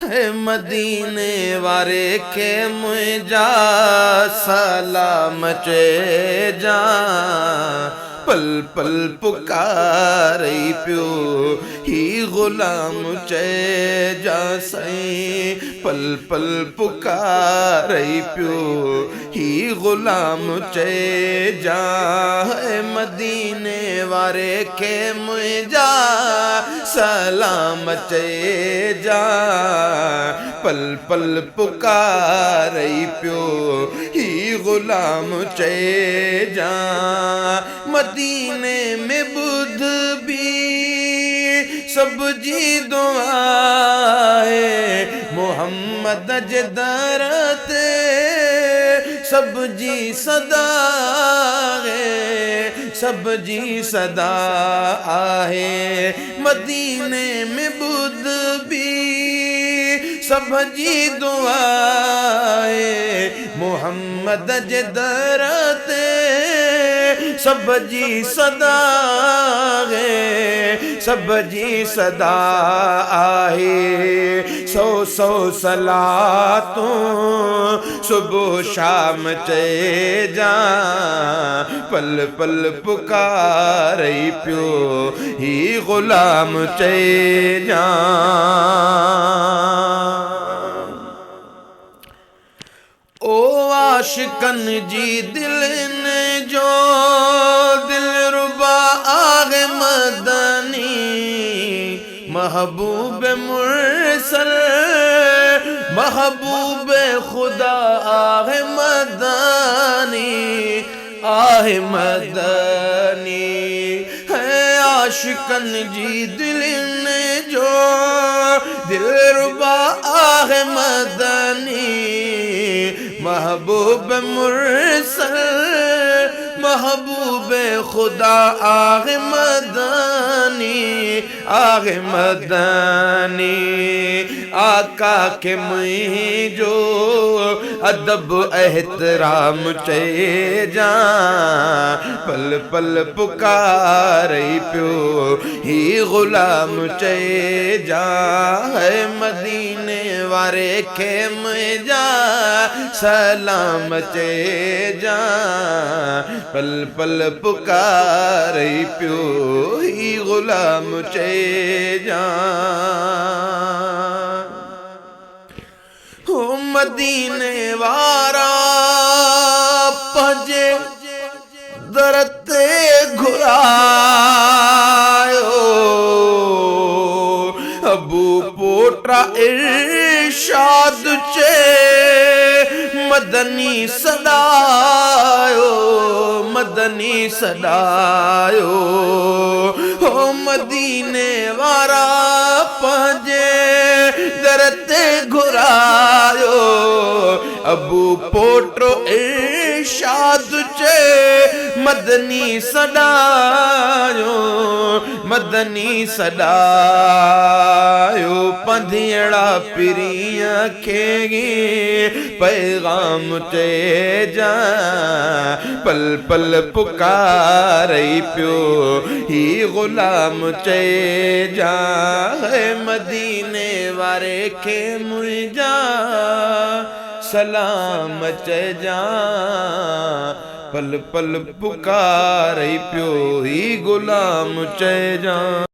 मदीने वारे के मुझा सलाम चेजा पल पल पुकारी पियो ही गुलाम चेजा सई पल पल पुकारी पियो ही गुलाम चेजा मदीने वारे के मुझा सलाम चेजा पल पल पुकारी पियो ही गुलाम चेजा मदीने में बुध भी सब जी दुआए मोहम्मद जदरते सब जी सदा है सब जी सदा आहे मदीने में बुध भी सब जी दुआए मोहम्मद जदरते सब जी सदा है सब जी सदा आहे सौ सौ सलातों सुबह शाम चेजा पल पल पुकारी पियो ही गुलाम चेजा ओ आशिकन जी दिल ने जो दिल रुबा आगे मदनी महबूब मुरसल महबूब खुदा आगे मदनी आहे मदनी है आशिकन जी दिल ने जो दिल रुबा आगे मदनी महबूब मुरसल महबूब खुदा आगे मदनी आका के मुझो अदब एहतराम चेजा पल पल पुकारी पियो ही गुलाम चेजा है मदीने वारे के मुझा सलाम चेजा पल पल पुकारी पियो ही गुलाम चेजा हो मदीने वारा पजे दरते घुरायो अबू पोट्रा इरशाद चे मदनी सदायो हो मदीने वारा पंजे दरते घुरायो अबू पोट्रो इरशाद चे मदनी सदायो पंधियड़ा पिरिया खेगी पैगाम चेजा पल पल पुकारी पियो ही गुलाम चेजा है मदीने वारे के मुझा सलाम चेजा पल पल पुकारी पियो ही गुलाम चेजा।